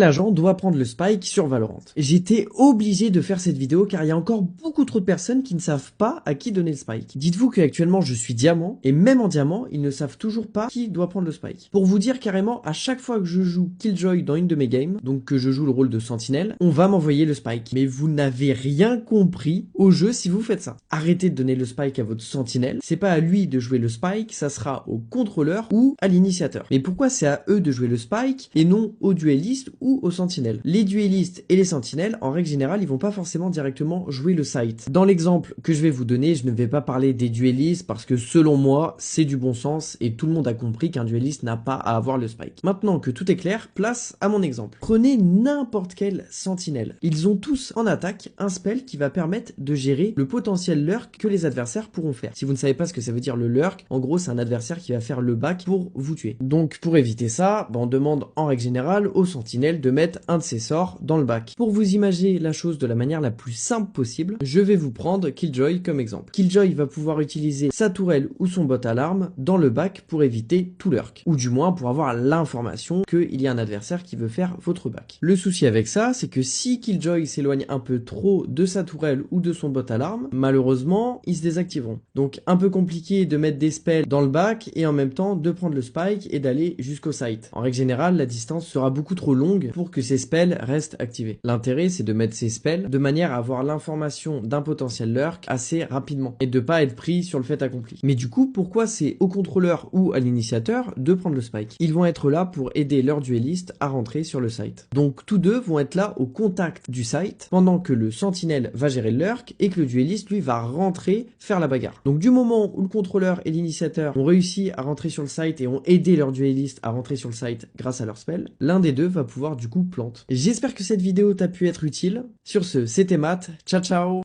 L'agent doit prendre le spike sur Valorant. J'étais obligé de faire cette vidéo car il y a encore beaucoup trop de personnes qui ne savent pas à qui donner le spike. Dites-vous qu'actuellement je suis diamant et même en diamant, ils ne savent toujours pas qui doit prendre le spike. Pour vous dire carrément, à chaque fois que je joue Killjoy dans une de mes games, donc que je joue le rôle de sentinelle, on va m'envoyer le spike. Mais vous n'avez rien compris au jeu si vous faites ça. Arrêtez de donner le spike à votre sentinelle, c'est pas à lui de jouer le spike, ça sera au contrôleur ou à l'initiateur. Mais pourquoi c'est à eux de jouer le spike et non aux duellistes ou aux sentinelles? Les duellistes et les sentinelles, en règle générale, ils vont pas forcément directement jouer le site. Dans l'exemple que je vais vous donner, je ne vais pas parler des duellistes parce que selon moi, c'est du bon sens et tout le monde a compris qu'un duelliste n'a pas à avoir le spike. Maintenant que tout est clair, place à mon exemple. Prenez n'importe quelle sentinelle. Ils ont tous en attaque un spell qui va permettre de gérer le potentiel lurk que les adversaires pourront faire. Si vous ne savez pas ce que ça veut dire le lurk, en gros c'est un adversaire qui va faire le back pour vous tuer. Donc pour éviter ça, on demande en règle générale aux sentinelles de mettre un de ses sorts dans le back. Pour vous imaginer la chose de la manière la plus simple possible, je vais vous prendre Killjoy comme exemple. Killjoy va pouvoir utiliser sa tourelle ou son bot alarme dans le back pour éviter tout lurk, ou du moins pour avoir l'information qu'il y a un adversaire qui veut faire votre back. Le souci avec ça, c'est que si Killjoy s'éloigne un peu trop de sa tourelle ou de son bot alarme, malheureusement, ils se désactiveront. Donc un peu compliqué de mettre des spells dans le back et en même temps de prendre le spike et d'aller jusqu'au site. En règle générale, la distance sera beaucoup trop longue pour que ces spells restent activés. L'intérêt, c'est de mettre ces spells de manière à avoir l'information d'un potentiel lurk assez rapidement et de pas être pris sur le fait accompli. Mais du coup, pourquoi c'est au contrôleur ou à l'initiateur de prendre le spike? Ils vont être là pour aider leur duelliste à rentrer sur le site. Donc tous deux vont être là au contact du site pendant que le sentinelle va gérer le lurk et que le duelliste lui va rentrer faire la bagarre. Donc du moment où le contrôleur et l'initiateur ont réussi à rentrer sur le site et ont aidé leur duelliste à rentrer sur le site grâce à leur spell, l'un des deux va pouvoir du coup plante. J'espère que cette vidéo t'a pu être utile. Sur ce, c'était Matt, ciao ciao.